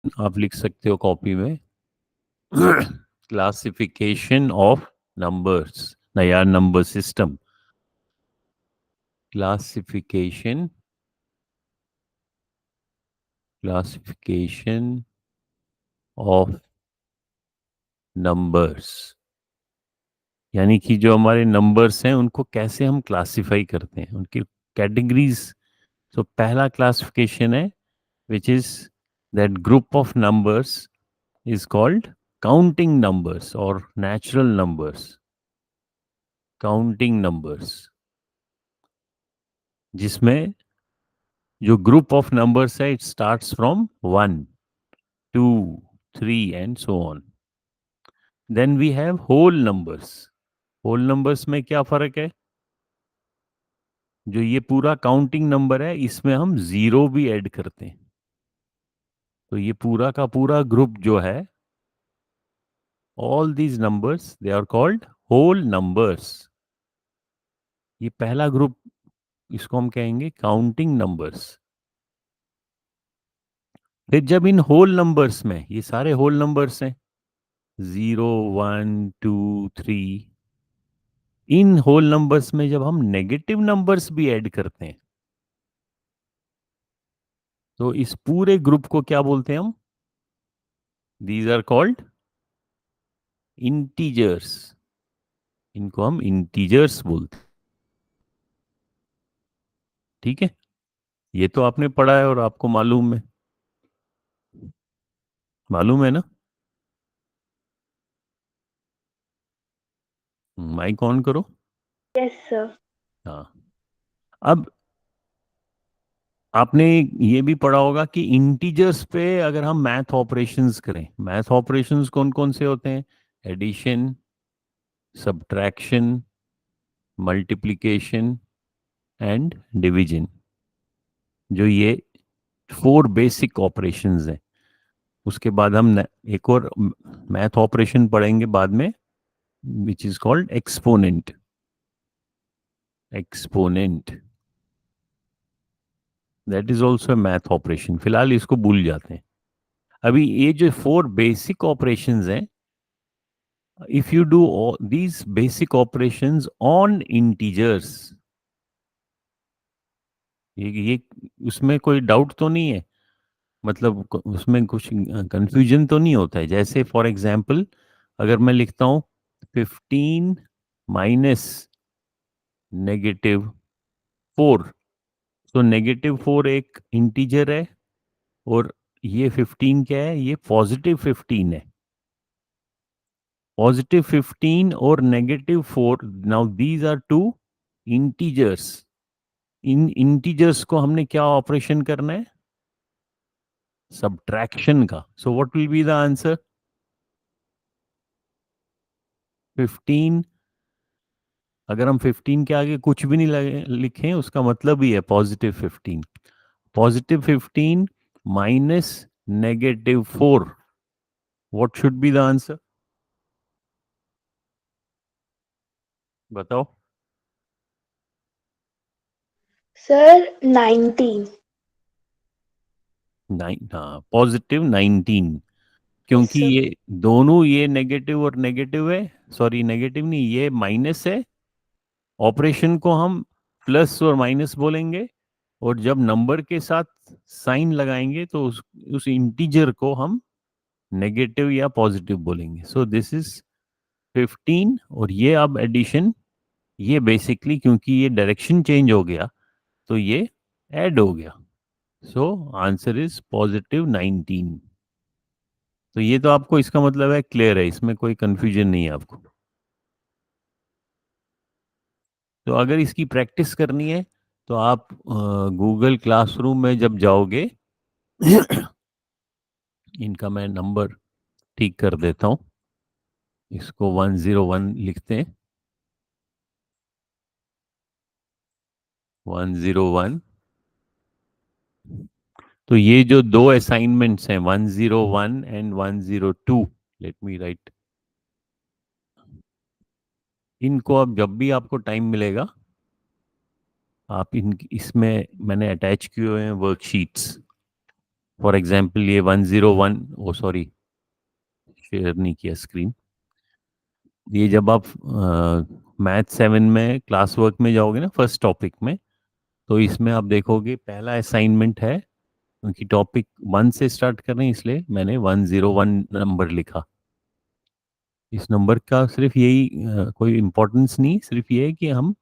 आप लिख सकते हो कॉपी में। क्लासिफिकेशन ऑफ नंबर्स, नया number system. Classification, classification of numbers, यानी कि जो हमारे नंबर्स हैं उनको कैसे हम क्लासिफाई करते हैं, उनकी कैटेगरीज। तो पहला क्लासिफिकेशन है which is that group of numbers is called counting numbers और नेचुरल नंबर्स। काउंटिंग नंबर्स, जिसमें जो ग्रुप ऑफ नंबर्स है it starts from 1, 2, 3 and so on. Then we have whole numbers. Whole numbers में क्या फर्क है? जो ये पूरा काउंटिंग नंबर है इसमें हम जीरो भी ऐड करते हैं। तो ये पूरा का पूरा ग्रुप जो है, all these numbers they are called whole numbers. ये पहला ग्रुप, इसको हम कहेंगे काउंटिंग नंबर्स। फिर जब इन होल नंबर्स में, ये सारे होल नंबर्स हैं 0, 1, 2, 3, इन होल नंबर्स में जब हम नेगेटिव नंबर्स भी ऐड करते हैं तो इस पूरे ग्रुप को क्या बोलते हैं हम? These are called integers. इनको हम इंटीजर्स बोलते हैं। ठीक है, ये तो आपने पढ़ा है और आपको मालूम है, मालूम है ना? माइक ऑन करो। Yes sir. हाँ, अब आपने ये भी पढ़ा होगा कि इंटीजर्स पे अगर हम मैथ ऑपरेशंस करें, मैथ ऑपरेशंस कौन कौन से होते हैं? Addition, subtraction, multiplication and division. जो ये 4 बेसिक ऑपरेशंस हैं। उसके बाद हम एक और मैथ ऑपरेशन पढ़ेंगे बाद में which is called exponent. Exponent, that is also math operation. फिलहाल इसको भूल जाते हैं। अभी ये जो 4 बेसिक ऑपरेशंस हैं, if you do all these basic operations on integers, ये उसमें कोई डाउट तो नहीं है? मतलब उसमें कुछ कंफ्यूजन तो नहीं होता है? जैसे फॉर एग्जांपल अगर मैं लिखता हूँ 15 माइनस -4, तो -4 एक इंटीजर है और ये 15 क्या है? ये +15 है। +15 और -4, now these are two integers. इन इंटीजर्स को हमने क्या ऑपरेशन करना है? सब्ट्रैक्शन का। So what will be the answer? 15, अगर हम 15 के आगे कुछ भी नहीं लिखें उसका मतलब ही है +15। +15 minus -4, what should be the answer? बताओ। सर 19। हाँ, +19, यस क्योंकि सर। ये दोनों, ये नेगेटिव और नेगेटिव है, सॉरी नेगेटिव नहीं, ये माइनस है। ऑपरेशन को हम प्लस और माइनस बोलेंगे, और जब नंबर के साथ साइन लगाएंगे तो उस इंटीजर को हम नेगेटिव या पॉजिटिव बोलेंगे। सो दिस इज 15, और ये अब एडिशन, ये बेसिकली क्योंकि ये डायरेक्शन चेंज हो गया तो ये ऐड हो गया। So answer is +19। तो ये तो आपको, इसका मतलब है क्लियर है, इसमें कोई कंफ्यूजन नहीं है आपको। तो अगर इसकी प्रैक्टिस करनी है तो आप गूगल क्लासरूम में जब जाओगे, इनका मैं नंबर ठीक कर देता हूँ, इसको 101 लिखते हैं। 101। तो ये जो दो असाइनमेंट्स हैं 101 एंड 102, लेट मी राइट, इनको अब जब भी आपको टाइम मिलेगा आप इन इसमें मैंने अटैच किए हुए हैं वर्कशीट्स। फॉर एग्जाम्पल ये 101, ओ सॉरी शेयर नहीं किया स्क्रीन। ये जब आप मैथ 7 में क्लास वर्क में जाओगे ना फर्स्ट टॉपिक में, तो इसमें आप देखोगे पहला असाइनमेंट है, क्योंकि टॉपिक 1 से स्टार्ट कर रहे हैं इसलिए मैंने 101 नंबर लिखा। इस नंबर का सिर्फ यही कोई इम्पोर्टेंस नहीं, सिर्फ ये है कि हम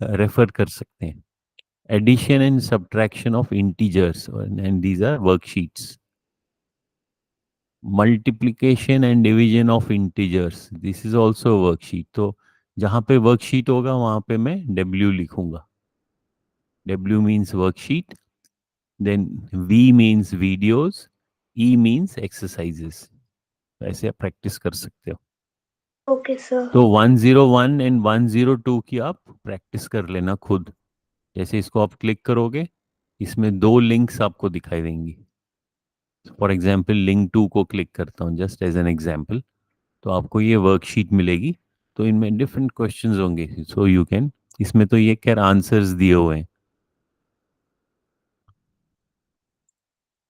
रेफर कर सकते हैं। Addition and subtraction of integers and these are worksheets. Multiplication and division of integers, this is also worksheet. तो जहाँ पे वर्कशीट होगा वहाँ पे मैं W लिखूंगा। W means worksheet, then V means videos, E means exercises. ऐसे आप प्रैक्टिस कर सकते हो। Okay sir. तो 101 एंड 102 की आप प्रैक्टिस कर लेना खुद। जैसे इसको आप क्लिक करोगे, इसमें दो लिंक्स आपको दिखाई देंगी। फॉर एग्जाम्पल लिंक 2 को क्लिक करता हूँ जस्ट एज एन एग्जाम्पल, तो आपको ये वर्कशीट मिलेगी। तो इनमें डिफरेंट क्वेश्चंस होंगे, सो यू कैन, इसमें तो ये खैर आंसर्स दिए हुए हैं,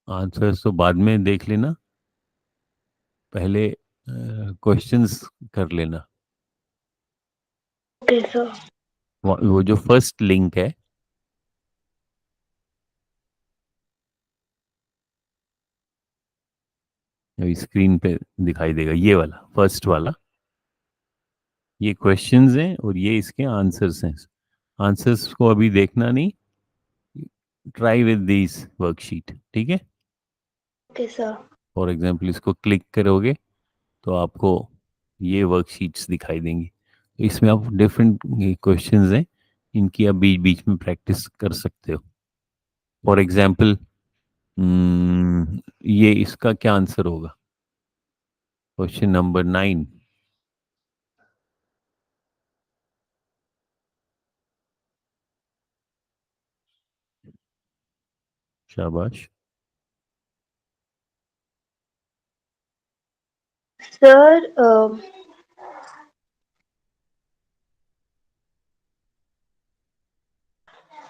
आंसर्स तो बाद में देख लेना, पहले क्वेश्चंस कर लेना। Okay sir. वो जो फर्स्ट लिंक है, अभी स्क्रीन पे दिखाई देगा, ये वाला फर्स्ट वाला, ये क्वेश्चंस हैं और ये इसके आंसर्स हैं। आंसर्स को अभी देखना नहीं, ट्राई विद दिस वर्कशीट, ठीक है। Okay sir. फॉर एग्जांपल इसको क्लिक करोगे तो आपको ये वर्कशीट्स दिखाई देंगी। तो इसमें आप डिफरेंट क्वेश्चंस हैं, इनकी आप बीच बीच में प्रैक्टिस कर सकते हो। फॉर एग्जांपल ये इसका क्या आंसर होगा, क्वेश्चन नंबर 9। शाबाश। Sir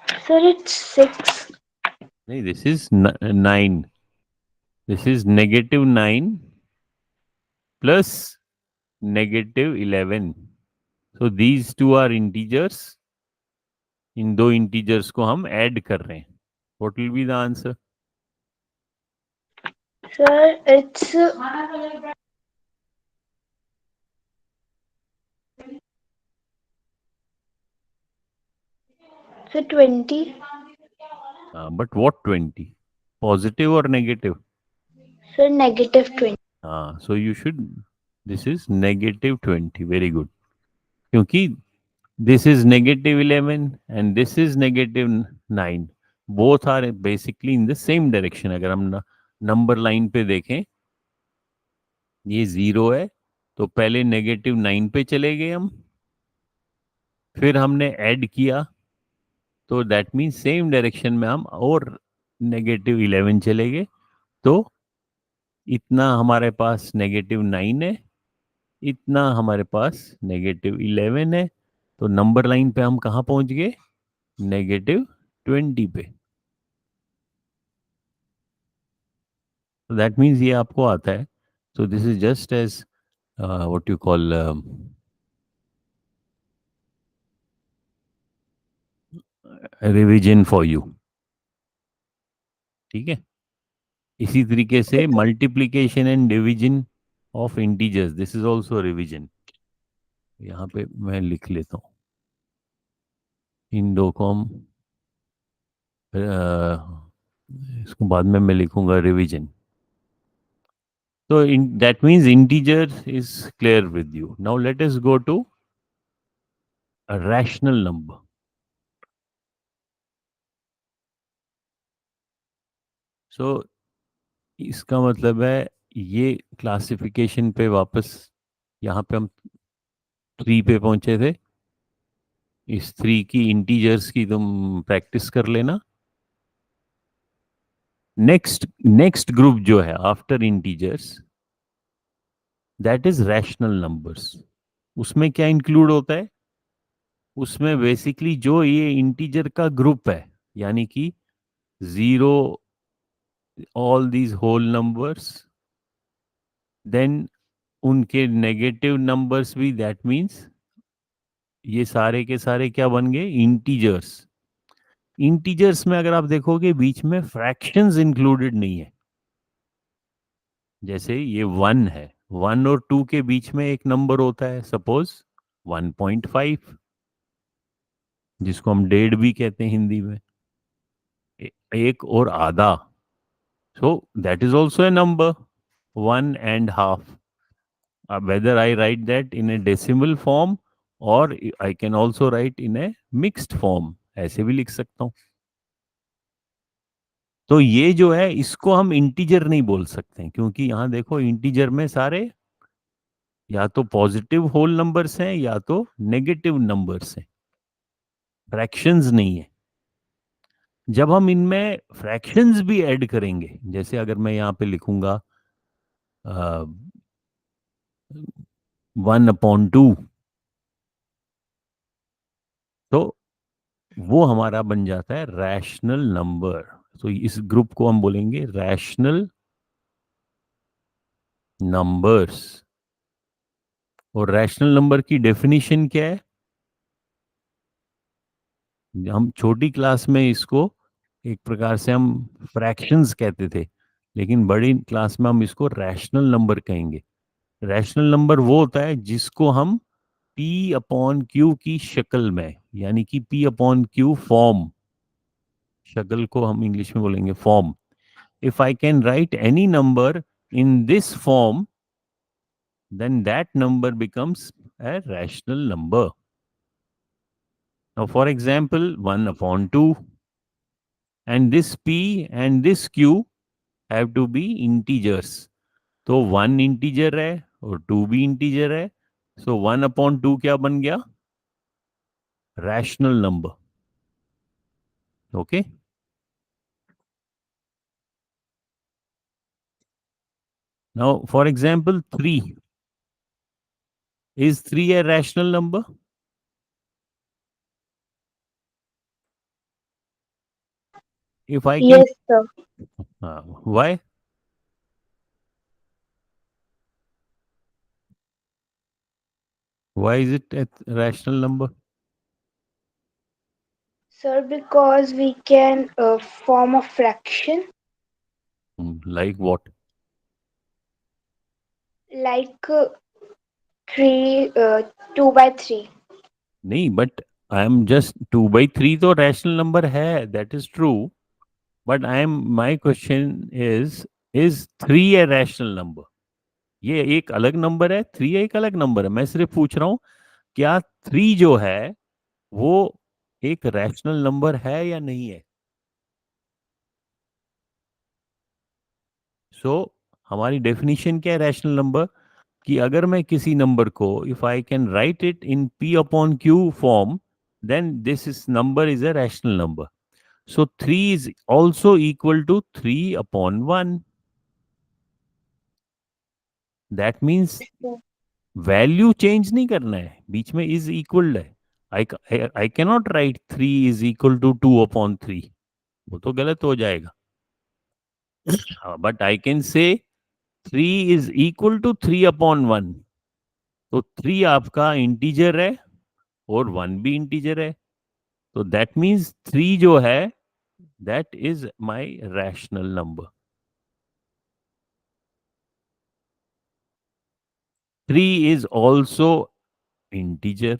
sir it's 6। नहीं, this is 9, this is -9 plus -11। So these two are integers, in दो इंटीजर्स को हम ऐड कर रहे हैं। What will be the answer? Sir it's sir 20। But what 20, positive और नेगेटिव? सर -20। हाँ, so you should, this is -20, very good. क्योंकि this is -11 and this is -9, both are basically in the same direction. अगर हम number line पे देखें, ये 0 है, तो पहले -9 पे चले गए हम, फिर हमने ऐड किया, तो दैट मीन्स सेम डायरेक्शन में हम और -11 चले गए। तो इतना हमारे पास -9 है, इतना हमारे पास -11 है, तो नंबर लाइन पे हम कहाँ पहुंच गए, -20 पे। तो दैट मीन्स ये आपको आता है। So this is just as what you call revision for you, ठीक है। इसी तरीके से multiplication and division of integers, this is also revision. यहाँ पे मैं लिख लेता हूँ, इन दो को हम इसको बाद में मैं लिखूंगा revision. So that means integer is clear with you. Now let us go to a rational number. So इसका मतलब है ये क्लासिफिकेशन पे वापस, यहाँ पे हम 3 पे पहुंचे थे, इस 3 की इंटीजर्स की तुम प्रैक्टिस कर लेना। नेक्स्ट ग्रुप जो है after integers, that is rational numbers. उसमें क्या इंक्लूड होता है, उसमें बेसिकली जो ये इंटीजर का ग्रुप है, यानी कि 0 all these whole numbers, then उनके नेगेटिव नंबर्स भी, दैट मीन्स ये सारे के सारे क्या बन गए, इंटीजर्स। इंटीजर्स में अगर आप देखोगे बीच में फ्रैक्शंस इंक्लूडेड नहीं है। जैसे ये 1 है, 1 और 2 के बीच में एक नंबर होता है, सपोज 1.5, जिसको हम 1.5 भी कहते हैं हिंदी में, एक और आधा। So that is also a number, 1.5। whether I write that in a decimal form or I can also write in a mixed form, ऐसे भी लिख सकता हूँ। तो ये जो है इसको हम इंटीजर नहीं बोल सकते, क्योंकि यहाँ देखो इंटीजर में सारे या तो पॉजिटिव होल नंबर्स हैं या तो नेगेटिव नंबर्स हैं, फ्रैक्शंस नहीं है। जब हम इनमें फ्रैक्शंस भी ऐड करेंगे, जैसे अगर मैं यहाँ पे लिखूंगा 1/2, तो वो हमारा बन जाता है रैशनल नंबर। तो इस ग्रुप को हम बोलेंगे रैशनल नंबर्स। और रैशनल नंबर की डेफिनेशन क्या है? हम छोटी क्लास में इसको एक प्रकार से हम फ्रैक्शंस कहते थे, लेकिन बड़ी क्लास में हम इसको रैशनल नंबर कहेंगे। रैशनल नंबर वो होता है जिसको हम P अपॉन क्यू की शक्ल में, यानी कि P अपॉन क्यू फॉर्म, शक्ल को हम इंग्लिश में बोलेंगे form. If I can write any number in this form, then that number becomes a rational number. Now, for example, 1/2, and this P and this Q have to be integers. तो 1 integer है और 2 भी integer है, so 1/2 क्या बन गया? Rational number. Okay. Now, for example, 3. Is 3 a rational number? If I can, Yes, sir. why? Why is it a rational number? Sir, because we can form a fraction Like what? like 2 by 3. नहीं, but I am just 2/3 तो rational number है, that is true. But I am, my question is 3 a rational number? ये एक अलग number है, 3 एक अलग number है। मैं सिर्फ पूछ रहा हूँ, क्या 3 जो है वो एक रैशनल नंबर है या नहीं है? सो हमारी डेफिनेशन क्या है रैशनल नंबर? कि अगर मैं किसी नंबर को, if I can write it in P upon Q form, then this is number is a rational number. So 3 is also equal to 3/1. That means Sir. Value change नहीं करना है, बीच में इज इक्वल है। I cannot write 3 is equal to 2/3, वो तो गलत हो जाएगा। But I can say 3 is equal to 3/1। तो 3 आपका इंटीजर है और 1 भी इंटीजर है, तो दैट मीन्स 3 जो है that is my rational number. 3 is also integer.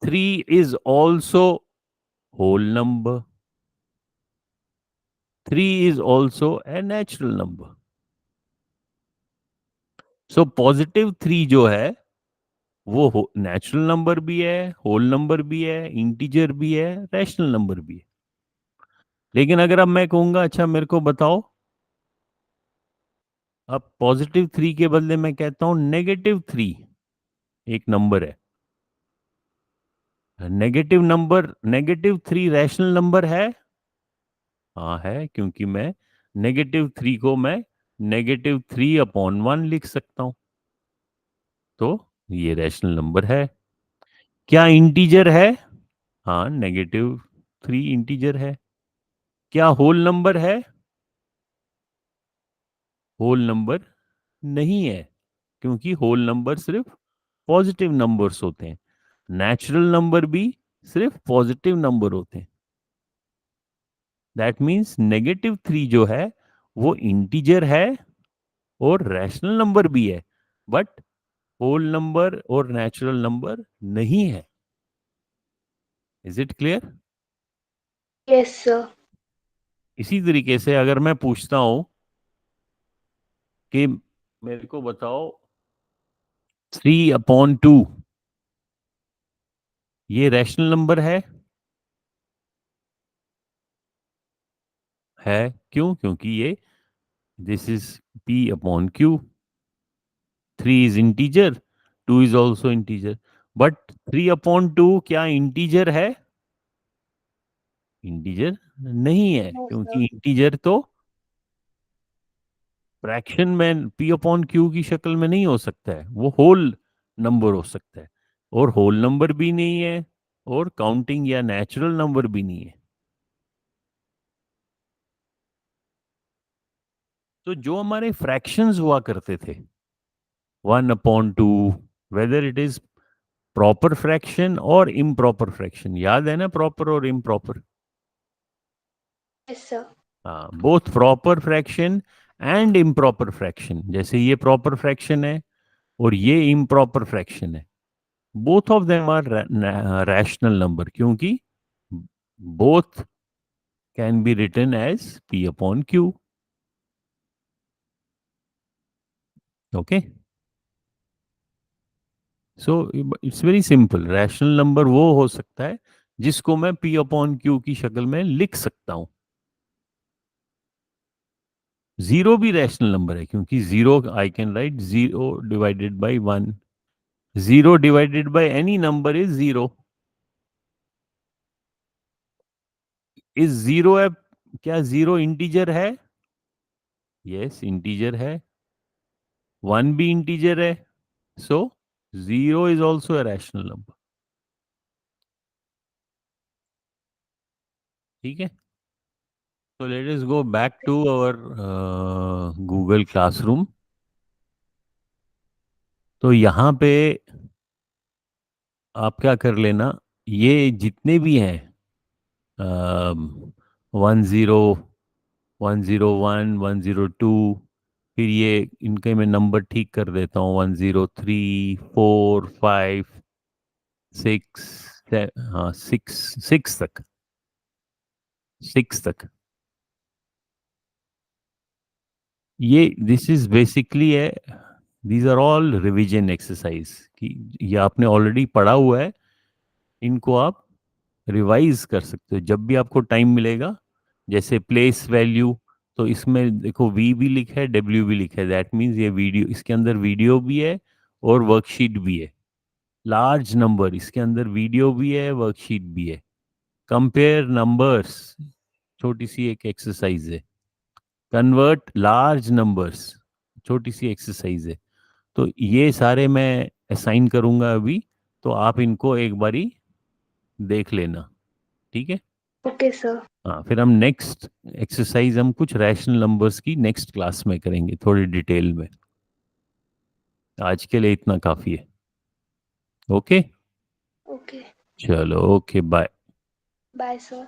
3 is also whole number. 3 is also a natural number. So positive 3 जो है वो नेचुरल नंबर भी है, होल नंबर भी है, इंटीजर भी है, रैशनल नंबर भी है। लेकिन अगर अब मैं कहूंगा अच्छा मेरे को बताओ, अब पॉजिटिव 3 के बदले मैं कहता हूं -3 एक नंबर है। -3 रैशनल नंबर है? हाँ है, क्योंकि मैं -3 को मैं -3/1 लिख सकता हूं, तो ये रैशनल नंबर है। क्या इंटीजर है? हाँ, -3 इंटीजर है। क्या होल नंबर है? होल नंबर नहीं है, क्योंकि होल नंबर सिर्फ पॉजिटिव नंबर्स होते हैं, नेचुरल नंबर भी सिर्फ पॉजिटिव नंबर होते हैं। दैट मीन्स -3 जो है वो इंटीजर है और रैशनल नंबर भी है, बट होल नंबर और नेचुरल नंबर नहीं है। Is it clear? Yes, sir. इसी तरीके से अगर मैं पूछता हूं कि मेरे को बताओ 3/2 ये रैशनल नंबर है क्यों? क्योंकि ये this is P/Q, 3 is integer, 2 is also integer, but 3/2 क्या इंटीजर है? इंटीजर नहीं है, No, क्योंकि sir. इंटीजर तो फ्रैक्शन में P/Q की शक्ल में नहीं हो सकता है, वो होल नंबर हो सकता है, और होल नंबर भी नहीं है और काउंटिंग या नेचुरल नंबर भी नहीं है। तो जो हमारे फ्रैक्शंस हुआ करते थे 1/2, whether it is proper fraction और इम्प्रॉपर फ्रैक्शन, याद है ना प्रॉपर और इम्प्रॉपर? Yes, sir. हाँ, both proper fraction and improper fraction, जैसे ये प्रॉपर फ्रैक्शन है और ये इम्प्रॉपर फ्रैक्शन है, both of them are rational number, क्योंकि both can be written as P/Q। Okay, so it's very simple. Rational number वो हो सकता है जिसको मैं P/Q की शक्ल में लिख सकता हूं। जीरो भी रैशनल नंबर है, क्योंकि zero I can write 0/1। Zero divided by any number is zero. Is zero है? क्या जीरो इंटीजर है? यस, इंटीजर है। वन भी इंटीजर है, so zero is also a rational number. ठीक है, तो let us go back to our Google classroom. तो यहाँ पे आप क्या कर लेना, ये जितने भी हैं 10, 101, 102, फिर ये इनके मैं नंबर ठीक कर देता हूँ, 103, 4, 5, 6, हाँ, सिक्स, सिक्स तक। ये दिस इज बेसिकली है, these are all revision exercise कि ये आपने ऑलरेडी पढ़ा हुआ है, इनको आप रिवाइज कर सकते हो जब भी आपको टाइम मिलेगा। जैसे प्लेस वैल्यू, तो इसमें देखो वी भी लिखा है, डब्ल्यू भी लिखा है, दैट मीन्स ये वीडियो, इसके अंदर वीडियो भी है और वर्कशीट भी है। लार्ज नंबर, इसके अंदर वीडियो भी है, वर्कशीट भी है। कंपेयर नंबर्स, छोटी सी एक एक्सरसाइज है। कन्वर्ट लार्ज नंबर्स, छोटी सी एक्सरसाइज है। तो ये सारे मैं असाइन करूंगा अभी, तो आप इनको एक बारी देख लेना। ठीक है? Okay, sir. हाँ, फिर हम नेक्स्ट एक्सरसाइज हम कुछ रैशनल नंबर्स की नेक्स्ट क्लास में करेंगे थोड़ी डिटेल में। आज के लिए इतना काफी है। Okay, Okay. चलो, ओके, बाय। Bye, sir.